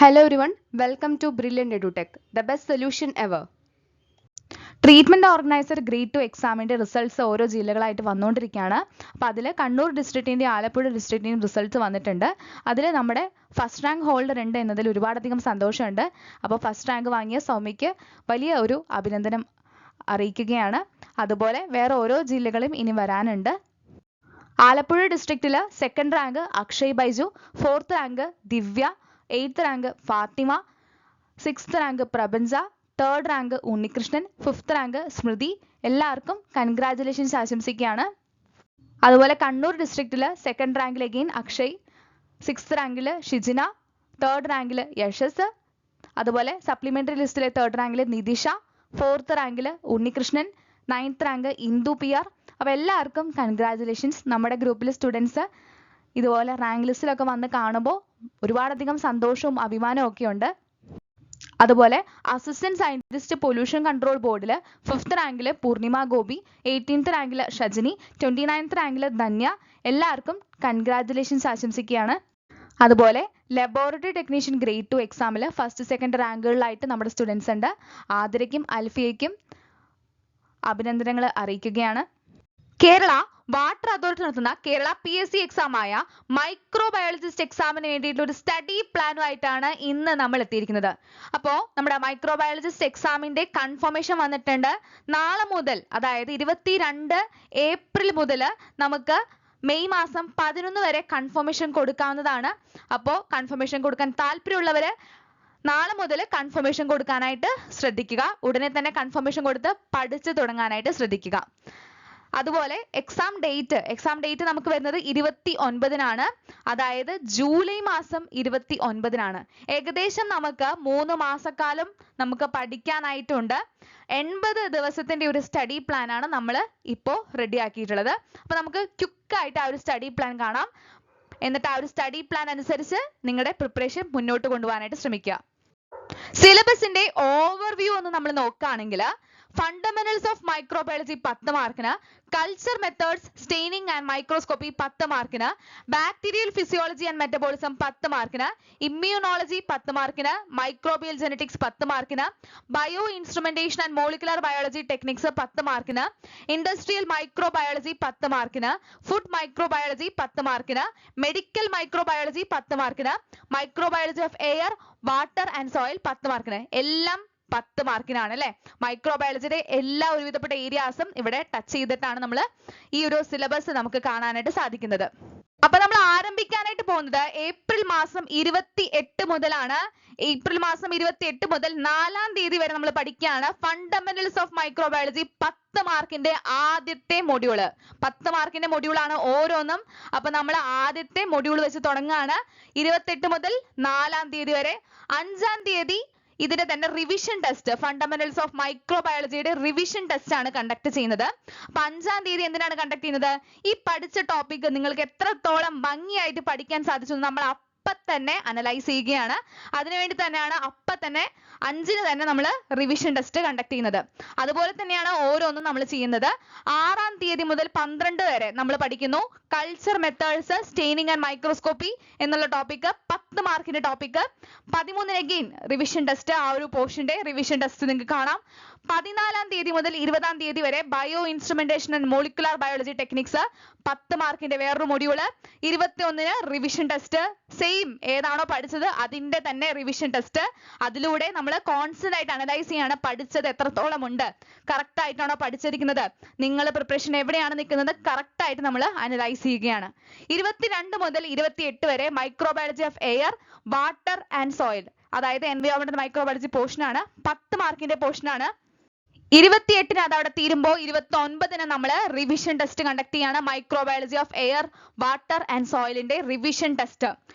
Hello everyone, welcome to Brilliant EduTech, the best solution ever. Treatment organiser grade 2 എക്സാമിന്റെ results ഓരോ ജില്ലകളായിട്ട് വന്നുകൊണ്ടിരിക്കുകയാണ്. അപ്പോൾ അതിൽ കണ്ണൂർ ഡിസ്ട്രിക്റ്റിന്റെയും ആലപ്പുഴ ഡിസ്ട്രിക്റ്റിന്റെയും റിസൾട്ട്സ് വന്നിട്ടുണ്ട്. അതിൽ നമ്മുടെ ഫസ്റ്റ് റാങ്ക് ഹോൾഡർ ഉണ്ട് എന്നതിൽ ഒരുപാടധികം സന്തോഷമുണ്ട്. അപ്പോൾ ഫസ്റ്റ് റാങ്ക് വാങ്ങിയ സൗമ്യയ്ക്ക് വലിയ ഒരു അഭിനന്ദനം അറിയിക്കുകയാണ്. അതുപോലെ വേറെ ഓരോ ജില്ലകളും ഇനി വരാനുണ്ട്. ആലപ്പുഴ ഡിസ്ട്രിക്റ്റിൽ second rank Akshay Baiju, fourth rank Divya, eighth rank Fathima, sixth rank Prapancha, third rank Unnikrishnan, fifth rank Smriti. എല്ലാവർക്കും കൺഗ്രാജുലേഷൻസ് ആശംസിക്കുകയാണ്. അതുപോലെ കണ്ണൂർ ഡിസ്ട്രിക്റ്റിൽ സെക്കൻഡ് റാങ്കിൽ അഗെയിൻ അക്ഷയ്, സിക്സ്ത് റാങ്കിൽ ഷിജിന, തേർഡ് റാങ്കിൽ യശസ്, അതുപോലെ സപ്ലിമെന്ററി ലിസ്റ്റിലെ തേർഡ് റാങ്കിൽ നിതിഷ, ഫോർത്ത് റാങ്കിൽ Unnikrishnan, ninth rank Indu P R. അപ്പോൾ എല്ലാവർക്കും കൺഗ്രാജുലേഷൻസ്. നമ്മുടെ ഗ്രൂപ്പിലെ സ്റ്റുഡൻസ് ഇതുപോലെ റാങ്ക് ലിസ്റ്റിലൊക്കെ വന്ന് കാണുമ്പോൾ ഒരുപാടധികം സന്തോഷവും അഭിമാനവും ഒക്കെ ഉണ്ട്. അതുപോലെ അസിസ്റ്റന്റ് സയന്റിസ്റ്റ് പൊല്യൂഷൻ കൺട്രോൾ ബോർഡിൽ ഫിഫ്ത്ത് റാങ്കിൽ പൂർണിമ ഗോപി, 18th റാങ്കിൽ ഷജിനി, 29th റാങ്കിൽ ധന്യ. എല്ലാവർക്കും കൺഗ്രാജുലേഷൻസ് ആശംസിക്കുകയാണ്. അതുപോലെ ലബോറട്ടറി ടെക്നീഷ്യൻ ഗ്രേഡ് 2 എക്സാമിൽ ഫസ്റ്റ് സെക്കൻഡ് റാങ്കുകളിലായിട്ട് നമ്മുടെ സ്റ്റുഡൻസ് ഉണ്ട്. ആതിരയ്ക്കും അൽഫിയയ്ക്കും അഭിനന്ദനങ്ങൾ അറിയിക്കുകയാണ്. കേരള വാട്ടർ അതോറിറ്റി നടത്തുന്ന കേരള PSC എക്സാമായ മൈക്രോബയോളജിസ്റ്റ് എക്സാമിന് വേണ്ടിയിട്ടുള്ള ഒരു സ്റ്റഡി പ്ലാനുമായിട്ടാണ് ഇന്ന് നമ്മൾ എത്തിയിരിക്കുന്നത്. അപ്പോൾ നമ്മുടെ മൈക്രോബയോളജിസ്റ്റ് എക്സാമിന്റെ കൺഫർമേഷൻ വന്നിട്ടുണ്ട്. നാളെ മുതൽ, അതായത് 22 ഏപ്രിൽ മുതൽ നമുക്ക് മെയ് മാസം 11 വരെ കൺഫർമേഷൻ കൊടുക്കാവുന്നതാണ്. അപ്പോൾ കൺഫർമേഷൻ കൊടുക്കാൻ താല്പര്യമുള്ളവര് നാളെ മുതൽ കൺഫർമേഷൻ കൊടുക്കാനായിട്ട് ശ്രദ്ധിക്കുക. ഉടനെ തന്നെ കൺഫർമേഷൻ കൊടുത്ത് പഠിച്ചു തുടങ്ങാനായിട്ട് ശ്രദ്ധിക്കുക. അതുപോലെ എക്സാം ഡേറ്റ് നമുക്ക് വരുന്നത് 29-നാണ്, അതായത് ജൂലൈ മാസം 29-നാണ്. ഏകദേശം നമുക്ക് 3 മാസക്കാലം നമുക്ക് പഠിക്കാനായിട്ടുണ്ട്. 80 ദിവസത്തിന്റെ ഒരു സ്റ്റഡി പ്ലാൻ ആണ് നമ്മൾ ഇപ്പോൾ റെഡി ആക്കിയിട്ടുള്ളത്. അപ്പോൾ നമുക്ക് ക്വിക്കായിട്ട് ആ ഒരു സ്റ്റഡി പ്ലാൻ കാണാം. എന്നിട്ട് ആ ഒരു സ്റ്റഡി പ്ലാൻ അനുസരിച്ച് നിങ്ങളുടെ പ്രിപ്പറേഷൻ മുന്നോട്ട് കൊണ്ടുപോകാനായിട്ട് ശ്രമിക്കുക. സിലബസിന്റെ ഓവർവ്യൂ ഒന്ന് നമ്മൾ നോക്കുകയാണെങ്കിൽ ഫണ്ടമെന്റൽസ് ഓഫ് മൈക്രോബയോളജി 10 മാർക്കിന്, culture methods, staining and microscopy 10 മാർക്കിന്, ബാക്ടീരിയൽ ഫിസിയോളജി ആൻഡ് മെറ്റബോളിസം 10 മാർക്കിന്, ഇമ്മ്യൂണോളജി 10 മാർക്കിന്, മൈക്രോബിയൽ ജെനറ്റിക്സ് 10 മാർക്കിന്, bio instrumentation and molecular biology techniques 10 മാർക്കിന്, ഇൻഡസ്ട്രിയൽ മൈക്രോബയോളജി 10 മാർക്കിന്, ഫുഡ് മൈക്രോബയോളജി 10 മാർക്കിന്, മെഡിക്കൽ മൈക്രോബയോളജി 10 മാർക്കിന്, microbiology of air, water and soil 10 മാർക്കിന്. എല്ലാം 10 മാർക്കിനാണ് അല്ലെ. മൈക്രോബയോളജിയുടെ എല്ലാ ഒരുവിധപ്പെട്ട ഏരിയാസും ഇവിടെ ടച്ച് ചെയ്തിട്ടാണ് നമ്മൾ ഈ ഒരു സിലബസ് നമുക്ക് കാണാനായിട്ട് സാധിക്കുന്നത്. അപ്പൊ നമ്മൾ ആരംഭിക്കാനായിട്ട് പോകുന്നത് ഏപ്രിൽ മാസം 28 മുതലാണ്. ഏപ്രിൽ മാസം 28 മുതൽ 4-ാം തീയതി വരെ നമ്മൾ പഠിക്കുകയാണ് ഫണ്ടമെന്റൽസ് ഓഫ് മൈക്രോബയോളജി 10 മാർക്കിന്റെ ആദ്യത്തെ മൊഡ്യൂള്. 10 മാർക്കിന്റെ മൊഡ്യൂളാണ് ഓരോന്നും. അപ്പൊ നമ്മൾ ആദ്യത്തെ മൊഡ്യൂൾ വെച്ച് തുടങ്ങുകയാണ്. 28 മുതൽ 4-ാം തീയതി വരെ. 5-ാം തീയതി ഇതിന്റെ തന്നെ റിവിഷൻ ടെസ്റ്റ്, ഫണ്ടമെന്റൽസ് ഓഫ് മൈക്രോബയോളജിയുടെ റിവിഷൻ ടെസ്റ്റ് ആണ് കണ്ടക്ട് ചെയ്യുന്നത്. അപ്പൊ 5-ാം തീയതി എന്തിനാണ് കണ്ടക്ട് ചെയ്യുന്നത്? ഈ പഠിച്ച ടോപ്പിക് നിങ്ങൾക്ക് എത്രത്തോളം ഭംഗിയായിട്ട് പഠിക്കാൻ സാധിച്ചു നമ്മൾ തന്നെ അനലൈസ് ചെയ്യുകയാണ്. അതിനുവേണ്ടി തന്നെയാണ് തന്നെ 5-ന് തന്നെ നമ്മൾ റിവിഷൻ ടെസ്റ്റ് കണ്ടക്ട് ചെയ്യുന്നത്. അതുപോലെ തന്നെയാണ് ഓരോന്നും നമ്മൾ ചെയ്യുന്നത്. 6-ാം തീയതി മുതൽ 12 വരെ നമ്മൾ പഠിക്കുന്നു culture methods, staining and microscopy എന്നുള്ള ടോപ്പിക്, 10 മാർക്കിന്റെ ടോപ്പിക്. 13-ന് അഗെയിൻ റിവിഷൻ ടെസ്റ്റ്, ആ ഒരു പോർഷന്റെ റിവിഷൻ ടെസ്റ്റ് നിങ്ങൾക്ക് കാണാം. 14-ാം തീയതി മുതൽ 20-ാം തീയതി വരെ bio instrumentation and molecular biology techniques 10 മാർക്കിന്റെ വേറൊരു മൊഡ്യൂള്. 21-ന് റിവിഷൻ ടെസ്റ്റ്, സെയിം ഏതാണോ പഠിച്ചത് അതിന്റെ തന്നെ റിവിഷൻ ടെസ്റ്റ്. അതിലൂടെ നമ്മൾ കോൺസ്റ്റന്റ് ആയിട്ട് അനലൈസ് ചെയ്യാണ് പഠിച്ചത് എത്രത്തോളം ഉണ്ട്, കറക്റ്റ് ആയിട്ടാണോ പഠിച്ചിരിക്കുന്നത്, നിങ്ങൾ പ്രിപ്പറേഷൻ എവിടെയാണ് നിൽക്കുന്നത്, കറക്റ്റ് ആയിട്ട് നമ്മൾ അനലൈസ് ചെയ്യുകയാണ്. 22 മുതൽ 28 വരെ microbiology of air, water and soil, അതായത് എൻവയോൺമെന്റ് മൈക്രോബയോളജി പോർഷൻ ആണ്. 10 മാർക്കിന്റെ പോർഷൻ ആണ്. 28-ന് അത് അവിടെ തീരുമ്പോൾ 29-ന് നമ്മൾ റിവിഷൻ ടെസ്റ്റ് കണ്ടക്ട് ചെയ്യാണ് microbiology of air, water and സോയിലിന്റെ റിവിഷൻ ടെസ്റ്റ്.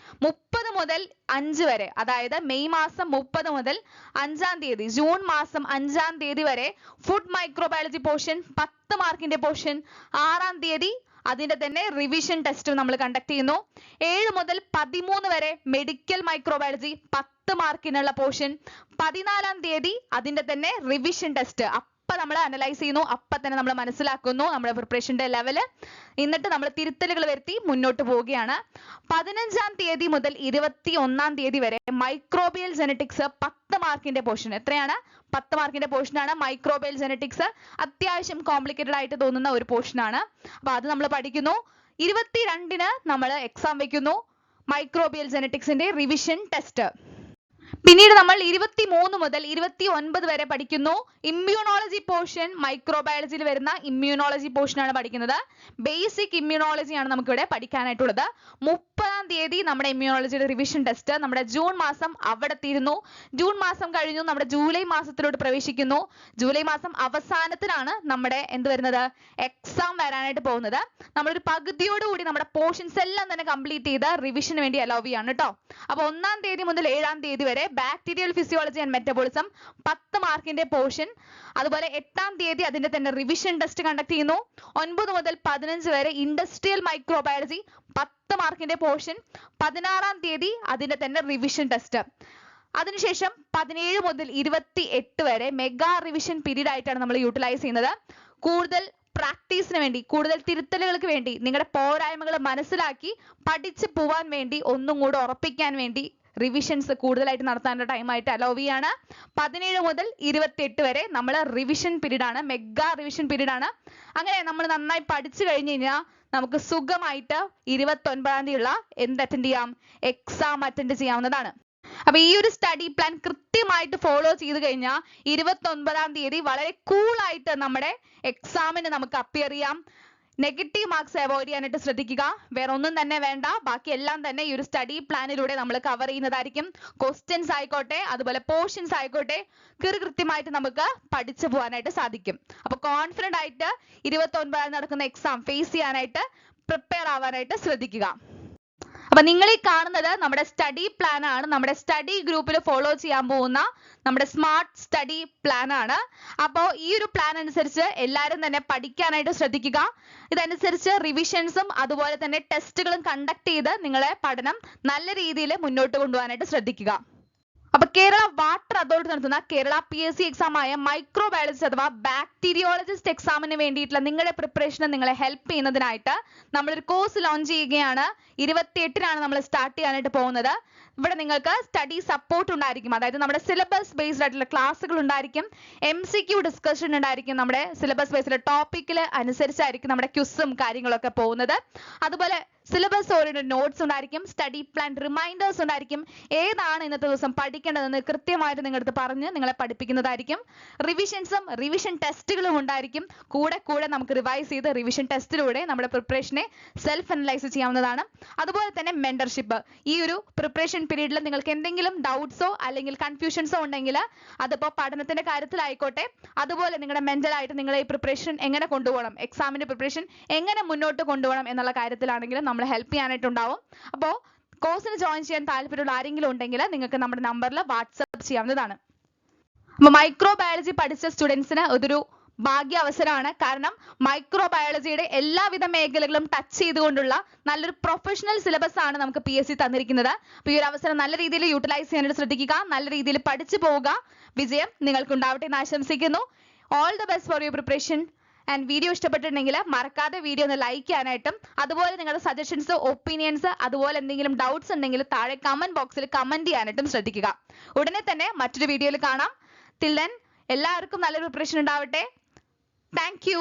30 മുതൽ 5 വരെ, അതായത് മെയ് മാസം 30 മുതൽ 5-ാം തീയതി, ജൂൺ മാസം 5-ാം തീയതി വരെ ഫുഡ് മൈക്രോബയോളജി പോർഷൻ 10 മാർക്കിന്റെ പോർഷൻ. 6-ാം തീയതി അതിന്റെ തന്നെ റിവിഷൻ ടെസ്റ്റ് നമ്മൾ കണ്ടക്ട് ചെയ്യുന്നു. 7 മുതൽ 13 വരെ മെഡിക്കൽ മൈക്രോബയോളജി 10 മാർക്കിനുള്ള പോർഷൻ. 14-ാം തീയതി അതിന്റെ തന്നെ റിവിഷൻ ടെസ്റ്റ്, അപ്പം നമ്മൾ അനലൈസ് ചെയ്യുന്നു, അപ്പം തന്നെ നമ്മൾ മനസ്സിലാക്കുന്നു നമ്മുടെ പ്രിപ്പറേഷൻ്റെ ലെവൽ. എന്നിട്ട് നമ്മൾ തിരുത്തലുകൾ വരുത്തി മുന്നോട്ട് പോവുകയാണ്. 15-ാം തീയതി മുതൽ 21-ാം തീയതി വരെ മൈക്രോബിയൽ ജെനറ്റിക്സ് 10 മാർക്കിന്റെ പോർഷൻ. എത്രയാണ്? 10 മാർക്കിന്റെ പോർഷൻ ആണ് മൈക്രോബിയൽ ജെനറ്റിക്സ്. അത്യാവശ്യം കോംപ്ലിക്കേറ്റഡ് ആയിട്ട് തോന്നുന്ന ഒരു പോർഷൻ ആണ്. അപ്പൊ അത് നമ്മൾ പഠിക്കുന്നു. 22-ന് നമ്മൾ എക്സാം വെക്കുന്നു, മൈക്രോബിയൽ ജെനറ്റിക്സിന്റെ റിവിഷൻ ടെസ്റ്റ്. പിന്നീട് നമ്മൾ 23 മുതൽ 29 വരെ പഠിക്കുന്നു ഇമ്മ്യൂണോളജി പോർഷൻ. മൈക്രോബയോളജിയിൽ വരുന്ന ഇമ്മ്യൂണോളജി പോർഷൻ ആണ് പഠിക്കുന്നത്. ബേസിക് ഇമ്മ്യൂണോളജി ആണ് നമുക്ക് ഇവിടെ പഠിക്കാനായിട്ടുള്ളത്. 30-ാം തീയതി നമ്മുടെ ഇമ്മ്യൂണോളജിയുടെ റിവിഷൻ ടെസ്റ്റ്. നമ്മുടെ ജൂൺ മാസം അവിടെ തീരുന്നു. ജൂൺ മാസം കഴിഞ്ഞു, നമ്മുടെ ജൂലൈ മാസത്തിലോട്ട് പ്രവേശിക്കുന്നു. ജൂലൈ മാസം അവസാനത്തിലാണ് നമ്മുടെ എന്ത് വരുന്നത്? എക്സാം വരാനായിട്ട് പോകുന്നത്. നമ്മളൊരു പകുതിയോടുകൂടി നമ്മുടെ പോർഷൻസ് എല്ലാം തന്നെ കംപ്ലീറ്റ് ചെയ്ത് റിവിഷന് വേണ്ടി അലോ ചെയ്യാണ് കേട്ടോ. അപ്പൊ 1-ാം തീയതി മുതൽ 7-ാം തീയതി വരെ ബാക്ടീരിയൽ ഫിസിയോളജി ആൻഡ് മെറ്റബോളിസം 10 മാർക്കിന്റെ പോർഷൻ. അതുപോലെ 8-ാം തീയതി അതിന്റെ തന്നെ റിവിഷൻ ടെസ്റ്റ് കണ്ടക്ട് ചെയ്യുന്നു. 9 മുതൽ 15 വരെ ഇൻഡസ്ട്രിയൽ മൈക്രോബയോളജി 10 മാർക്കിന്റെ പോർഷൻ. 16-ാം തീയതി അതിന്റെ തന്നെ റിവിഷൻ ടെസ്റ്റ്. അതിനുശേഷം 17 മുതൽ 28 വരെ മെഗാ റിവിഷൻ പീരീഡ് ആയിട്ടാണ് നമ്മൾ യൂട്ടിലൈസ് ചെയ്യുന്നത്. കൂടുതൽ പ്രാക്ടീസിന് വേണ്ടി, കൂടുതൽ തിരുത്തലുകൾക്ക് വേണ്ടി, നിങ്ങളുടെ പോരായ്മകൾ മനസ്സിലാക്കി പഠിച്ചു പോവാൻ വേണ്ടി, ഒന്നും കൂടെ ഉറപ്പിക്കാൻ വേണ്ടി റിവിഷൻസ് കൂടുതലായിട്ട് നടത്താനുള്ള ടൈമായിട്ട് അലോ ചെയ്യാണ്. 17 മുതൽ 28 വരെ നമ്മൾ റിവിഷൻ പീരീഡ് ആണ്, മെഗാ റിവിഷൻ പീരീഡ് ആണ്. അങ്ങനെ നമ്മൾ നന്നായി പഠിച്ചു കഴിഞ്ഞു കഴിഞ്ഞാൽ നമുക്ക് സുഖമായിട്ട് 29-ാം തീയതിയുള്ള എന്ത് അറ്റൻഡ് ചെയ്യാം? എക്സാം അറ്റൻഡ് ചെയ്യാവുന്നതാണ്. അപ്പൊ ഈ ഒരു സ്റ്റഡി പ്ലാൻ കൃത്യമായിട്ട് ഫോളോ ചെയ്ത് കഴിഞ്ഞാൽ 29-ാം തീയതി വളരെ കൂൾ ആയിട്ട് നമ്മുടെ എക്സാമിന് നമുക്ക് അപ്പിയർ ചെയ്യാം. നെഗറ്റീവ് മാർക്സ് അവോയ്ഡ് ചെയ്യാനായിട്ട് ശ്രദ്ധിക്കുക. വേറെ ഒന്നും തന്നെ വേണ്ട, ബാക്കി എല്ലാം തന്നെ ഈ ഒരു സ്റ്റഡി പ്ലാനിലൂടെ നമ്മൾ കവർ ചെയ്യുന്നതായിരിക്കും. ക്വസ്റ്റ്യൻസ് ആയിക്കോട്ടെ, അതുപോലെ പോർഷൻസ് ആയിക്കോട്ടെ, കൃത്യമായിട്ട് നമുക്ക് പഠിച്ചു പോകാനായിട്ട് സാധിക്കും. അപ്പൊ കോൺഫിഡന്റ് ആയിട്ട് 29-ന് നടക്കുന്ന എക്സാം ഫേസ് ചെയ്യാനായിട്ട് പ്രിപ്പയർ ആവാനായിട്ട് ശ്രദ്ധിക്കുക. അപ്പൊ നിങ്ങൾ ഈ കാണുന്നത് നമ്മുടെ സ്റ്റഡി പ്ലാൻ ആണ്. നമ്മുടെ സ്റ്റഡി ഗ്രൂപ്പിൽ ഫോളോ ചെയ്യാൻ പോകുന്ന നമ്മുടെ സ്മാർട്ട് സ്റ്റഡി പ്ലാൻ ആണ്. അപ്പോൾ ഈ ഒരു പ്ലാൻ അനുസരിച്ച് എല്ലാവരും തന്നെ പഠിക്കാനായിട്ട് ശ്രദ്ധിക്കുക. ഇതനുസരിച്ച് റിവിഷൻസും അതുപോലെ തന്നെ ടെസ്റ്റുകളും കണ്ടക്ട് ചെയ്ത് നിങ്ങളെ പഠനം നല്ല രീതിയിൽ മുന്നോട്ട് കൊണ്ടുപോകാനായിട്ട് ശ്രദ്ധിക്കുക. അപ്പൊ കേരള വാട്ടർ അതോറിറ്റി നടത്തുന്ന കേരള PSC എക്സാം ആയ മൈക്രോബയോളജിസ്റ്റ് അഥവാ ബാക്ടീരിയോളജിസ്റ്റ് എക്സാമിന് വേണ്ടിയിട്ടുള്ള നിങ്ങളുടെ പ്രിപ്പറേഷനെ നിങ്ങളെ ഹെൽപ്പ് ചെയ്യുന്നതിനായിട്ട് നമ്മളൊരു കോഴ്സ് ലോഞ്ച് ചെയ്യുകയാണ്. 28-നാണ് നമ്മൾ സ്റ്റാർട്ട് ചെയ്യാനായിട്ട് പോകുന്നത്. ഇവിടെ നിങ്ങൾക്ക് സ്റ്റഡി സപ്പോർട്ട് ഉണ്ടായിരിക്കും. അതായത് നമ്മുടെ സിലബസ് ബേസ്ഡ് ആയിട്ടുള്ള ക്ലാസ്സുകൾ ഉണ്ടായിരിക്കും, MCQ ഡിസ്കഷൻ ഉണ്ടായിരിക്കും. നമ്മുടെ സിലബസ് ബേസ്ഡ് ടോപ്പിക്കിൽ അനുസരിച്ചായിരിക്കും നമ്മുടെ ക്വിസും കാര്യങ്ങളൊക്കെ പോകുന്നത്. അതുപോലെ സിലബസ് ഓറിയന്റഡ് നോട്ട്സ് ഉണ്ടായിരിക്കും, സ്റ്റഡി പ്ലാൻ റിമൈൻഡേഴ്സ് ഉണ്ടായിരിക്കും. ഏതാണ് ഇന്നത്തെ ദിവസം പഠിക്കേണ്ടതെന്ന് കൃത്യമായിട്ട് നിങ്ങളുടെ അടുത്ത് പറഞ്ഞ് നിങ്ങളെ പഠിപ്പിക്കുന്നതായിരിക്കും. റിവിഷൻസും റിവിഷൻ ടെസ്റ്റുകളും ഉണ്ടായിരിക്കും. കൂടെ നമുക്ക് റിവൈസ് ചെയ്ത് റിവിഷൻ ടെസ്റ്റിലൂടെ നമ്മുടെ പ്രിപ്പറേഷനെ സെൽഫ് അനലൈസ് ചെയ്യാവുന്നതാണ്. അതുപോലെ തന്നെ മെന്റർഷിപ്പ്. ഈ ഒരു പ്രിപ്പറേഷൻ പീരീഡിൽ നിങ്ങൾക്ക് എന്തെങ്കിലും ഡൗട്ട്സോ അല്ലെങ്കിൽ കൺഫ്യൂഷൻസോ ഉണ്ടെങ്കിൽ അതിപ്പോൾ പഠനത്തിന്റെ കാര്യത്തിലായിക്കോട്ടെ, അതുപോലെ നിങ്ങളുടെ മെന്റലായിട്ട് നിങ്ങളെ ഈ പ്രിപ്പറേഷൻ എങ്ങനെ കൊണ്ടുപോകണം, എക്സാമിന്റെ പ്രിപ്പറേഷൻ എങ്ങനെ മുന്നോട്ട് കൊണ്ടുപോകണം എന്നുള്ള കാര്യത്തിലാണെങ്കിലും നമ്മൾ ഹെൽപ്പ് ചെയ്യാനായിട്ടുണ്ടാവും. അപ്പോൾ കോഴ്സിന് ജോയിൻ ചെയ്യാൻ താല്പര്യമുള്ള ആരെങ്കിലും ഉണ്ടെങ്കിൽ നിങ്ങൾക്ക് നമ്മുടെ നമ്പറിൽ വാട്സ്ആപ്പ് ചെയ്യാവുന്നതാണ്. അപ്പോൾ മൈക്രോബയോളജി പഠിച്ച സ്റ്റുഡൻസിന് ഇതൊരു ഭാഗ്യ അവസരമാണ്. കാരണം മൈക്രോബയോളജിയുടെ എല്ലാവിധ മേഖലകളും ടച്ച് ചെയ്തുകൊണ്ടുള്ള നല്ലൊരു പ്രൊഫഷണൽ സിലബസ് ആണ് നമുക്ക് PSC തന്നിരിക്കുന്നത്. അപ്പോൾ ഈ ഒരു അവസരം നല്ല രീതിയിൽ യൂട്ടിലൈസ് ചെയ്യാനായിട്ട് ശ്രദ്ധിക്കുക, നല്ല രീതിയിൽ പഠിച്ചു പോവുക. വിജയം നിങ്ങൾക്കുണ്ടാവട്ടെ എന്ന് ആശംസിക്കുന്നു. All the best for your preparation. And video ഇഷ്ടപ്പെട്ടിട്ടുണ്ടെങ്കിൽ മറക്കാതെ വീഡിയോ ഒന്ന് ലൈക്ക് ചെയ്യാനായിട്ടും അതുപോലെ നിങ്ങളുടെ സജഷൻസ്, ഒപ്പീനിയൻസ്, അതുപോലെ എന്തെങ്കിലും ഡൗട്ട്സ് ഉണ്ടെങ്കിൽ താഴെ കമന്റ് ബോക്സിൽ കമന്റ് ചെയ്യാനായിട്ടും ശ്രദ്ധിക്കുക. ഉടനെ തന്നെ മറ്റൊരു വീഡിയോയിൽ കാണാം. ടിൽ ദെൻ എല്ലാവർക്കും നല്ലൊരു പ്രിപ്പറേഷൻ ഉണ്ടാവട്ടെ. Thank you.